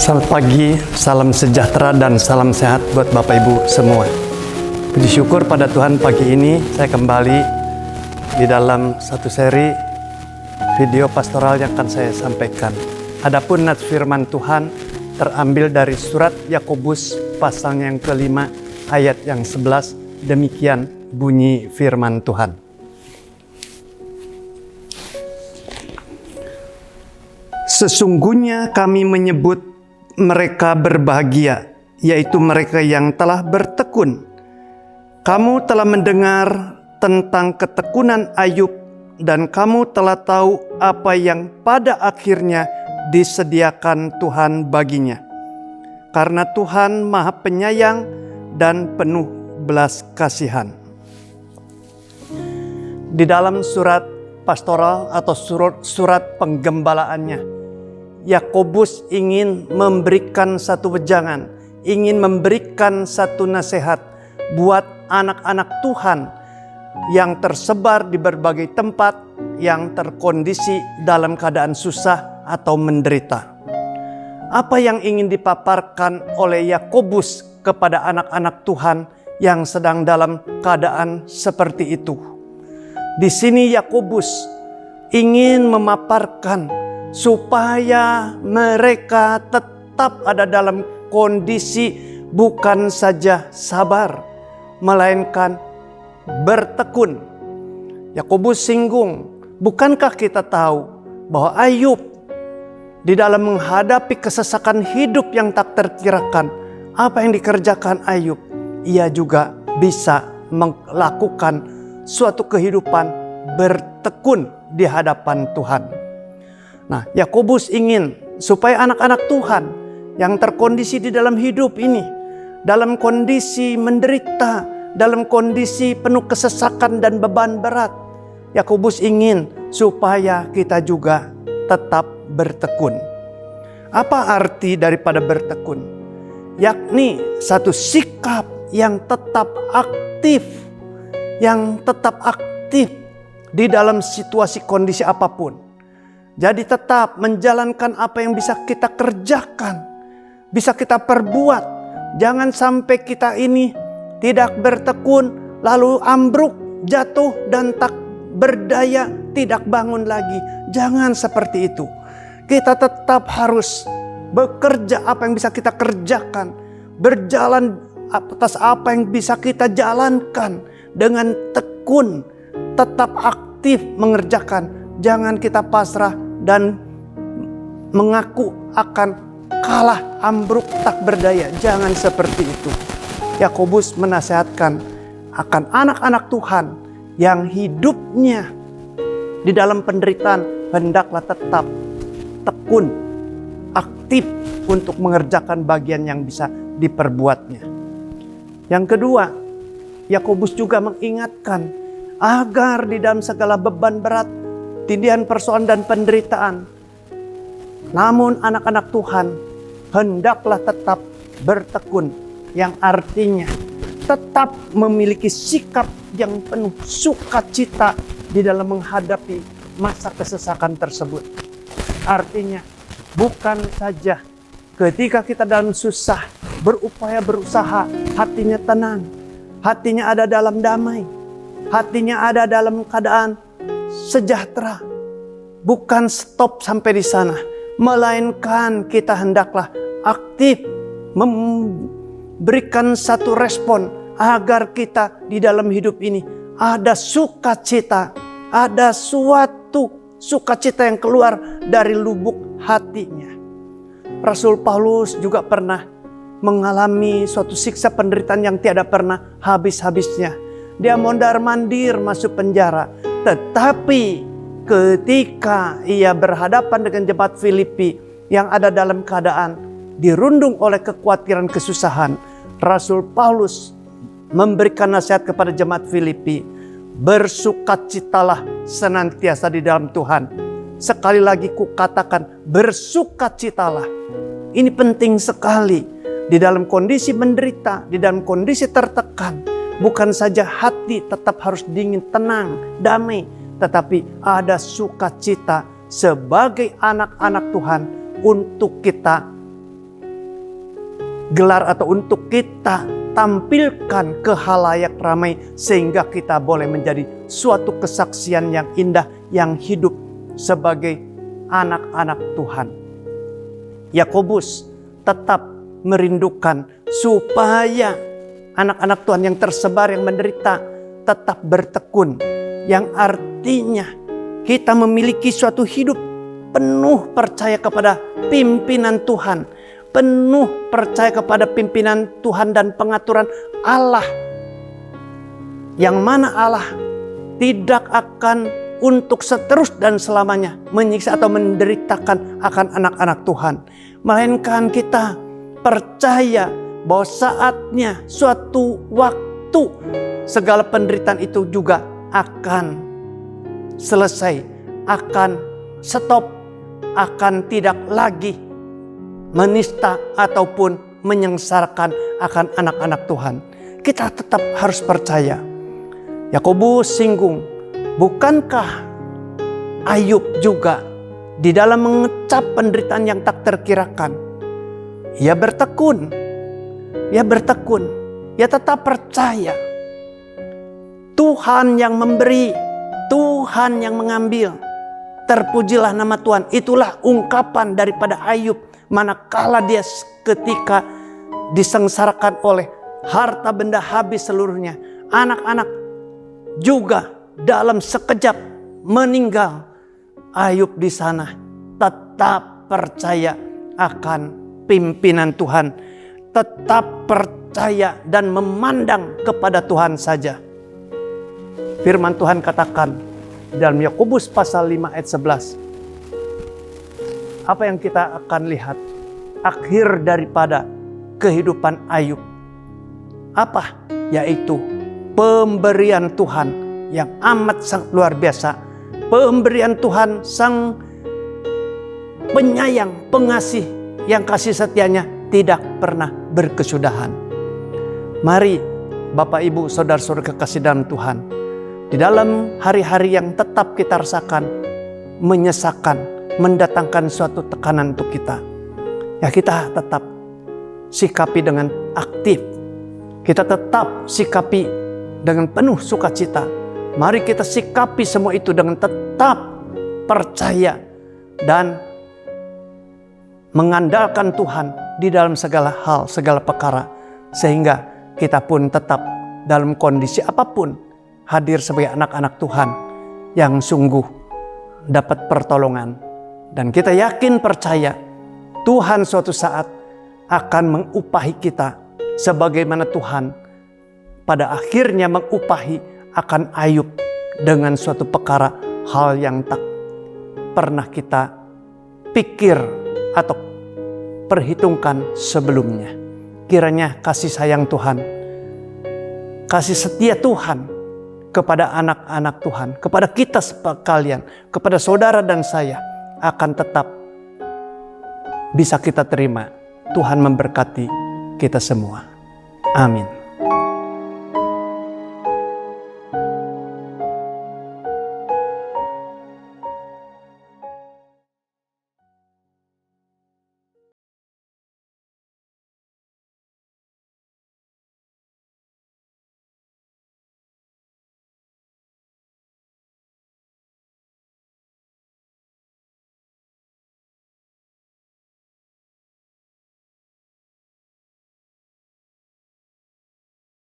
Selamat pagi, salam sejahtera dan salam sehat buat Bapak Ibu semua. Puji syukur pada Tuhan, pagi ini saya kembali di dalam satu seri video pastoral yang akan saya sampaikan. Adapun nats firman Tuhan terambil dari surat Yakobus pasal yang kelima ayat yang 11. Demikian bunyi firman Tuhan. Sesungguhnya kami menyebut mereka berbahagia, yaitu mereka yang telah bertekun. Kamu telah mendengar tentang ketekunan Ayub, dan kamu telah tahu apa yang pada akhirnya disediakan Tuhan baginya. Karena Tuhan Maha Penyayang dan penuh belas kasihan. Di dalam surat pastoral atau surat penggembalaannya, Yakobus ingin memberikan satu wejangan, ingin memberikan satu nasihat buat anak-anak Tuhan yang tersebar di berbagai tempat, yang terkondisi dalam keadaan susah atau menderita. Apa yang ingin dipaparkan oleh Yakobus kepada anak-anak Tuhan yang sedang dalam keadaan seperti itu? Di sini Yakobus ingin memaparkan supaya mereka tetap ada dalam kondisi bukan saja sabar, melainkan bertekun. Yakobus singgung, bukankah kita tahu bahwa Ayub di dalam menghadapi kesesakan hidup yang tak terkirakan, apa yang dikerjakan Ayub, ia juga bisa melakukan suatu kehidupan bertekun di hadapan Tuhan. Nah, Yakobus ingin supaya anak-anak Tuhan yang terkondisi di dalam hidup ini, dalam kondisi menderita, dalam kondisi penuh kesesakan dan beban berat, Yakobus ingin supaya kita juga tetap bertekun. Apa arti daripada bertekun? Yakni satu sikap yang tetap aktif, di dalam situasi kondisi apapun. Jadi tetap menjalankan apa yang bisa kita kerjakan, bisa kita perbuat. Jangan sampai kita ini tidak bertekun, lalu ambruk, jatuh dan tak berdaya, tidak bangun lagi. Jangan seperti itu. Kita tetap harus bekerja apa yang bisa kita kerjakan, berjalan atas apa yang bisa kita jalankan dengan tekun, tetap aktif mengerjakan. Jangan kita pasrah dan mengaku akan kalah, ambruk, tak berdaya. Jangan seperti itu. Yakobus menasihatkan akan anak-anak Tuhan yang hidupnya di dalam penderitaan, hendaklah tetap tekun, aktif untuk mengerjakan bagian yang bisa diperbuatnya. Yang kedua, Yakobus juga mengingatkan agar di dalam segala beban berat, tindihan persoalan dan penderitaan, namun anak-anak Tuhan hendaklah tetap bertekun, yang artinya tetap memiliki sikap yang penuh sukacita di dalam menghadapi masa kesesakan tersebut. Artinya bukan saja ketika kita dalam susah berupaya berusaha, hatinya tenang, hatinya ada dalam damai, hatinya ada dalam keadaan sejahtera. Bukan stop sampai di sana, melainkan kita hendaklah aktif memberikan satu respon agar kita di dalam hidup ini ada sukacita, ada suatu sukacita yang keluar dari lubuk hatinya. Rasul Paulus juga pernah mengalami suatu siksa penderitaan yang tiada pernah habis-habisnya. Dia mondar-mandir masuk penjara. Tetapi ketika ia berhadapan dengan jemaat Filipi yang ada dalam keadaan dirundung oleh kekhawatiran kesusahan, Rasul Paulus memberikan nasihat kepada jemaat Filipi, bersukacitalah senantiasa di dalam Tuhan. Sekali lagi kukatakan, bersukacitalah. Ini penting sekali di dalam kondisi menderita, di dalam kondisi tertekan. Bukan saja hati tetap harus dingin, tenang, damai, tetapi ada sukacita sebagai anak-anak Tuhan untuk kita gelar atau untuk kita tampilkan ke halayak ramai, sehingga kita boleh menjadi suatu kesaksian yang indah, yang hidup sebagai anak-anak Tuhan. Yakobus tetap merindukan supaya anak-anak Tuhan yang tersebar, yang menderita, tetap bertekun. Yang artinya kita memiliki suatu hidup penuh percaya kepada pimpinan Tuhan, penuh percaya kepada pimpinan Tuhan dan pengaturan Allah. Yang mana Allah tidak akan untuk seterus dan selamanya menyiksa atau menderitakan akan anak-anak Tuhan. Melainkan kita percaya bahwa saatnya, suatu waktu, segala penderitaan itu juga akan selesai, akan stop, akan tidak lagi menista ataupun menyengsarakan akan anak-anak Tuhan. Kita tetap harus percaya. Yakobus singgung, bukankah Ayub juga di dalam mengecap penderitaan yang tak terkirakan, ia bertekun, ia tetap percaya. Tuhan yang memberi, Tuhan yang mengambil. Terpujilah nama Tuhan. Itulah ungkapan daripada Ayub manakala dia ketika disengsarakan oleh harta benda habis seluruhnya, anak-anak juga dalam sekejap meninggal. Ayub di sana tetap percaya akan pimpinan Tuhan, tetap percaya dan memandang kepada Tuhan saja. Firman Tuhan katakan dalam Yakobus pasal 5 ayat 11. Apa yang kita akan lihat akhir daripada kehidupan Ayub? Apa? Yaitu pemberian Tuhan yang amat sangat luar biasa. Pemberian Tuhan sang penyayang, pengasih, yang kasih setianya tidak pernah berkesudahan. Mari Bapak Ibu saudara-saudara kekasih dalam Tuhan, di dalam hari-hari yang tetap kita rasakan menyesakan, mendatangkan suatu tekanan untuk kita, ya kita tetap sikapi dengan aktif. Kita tetap sikapi dengan penuh sukacita. Mari kita sikapi semua itu dengan tetap percaya dan mengandalkan Tuhan di dalam segala hal, segala perkara. Sehingga kita pun tetap dalam kondisi apapun hadir sebagai anak-anak Tuhan yang sungguh dapat pertolongan. Dan kita yakin percaya Tuhan suatu saat akan mengupahi kita sebagaimana Tuhan pada akhirnya mengupahi akan Ayub dengan suatu perkara, hal yang tak pernah kita pikir atau perhitungkan sebelumnya. Kiranya kasih sayang Tuhan, kasih setia Tuhan kepada anak-anak Tuhan, kepada kita sekalian, kepada saudara dan saya akan tetap bisa kita terima. Tuhan memberkati kita semua. Amin.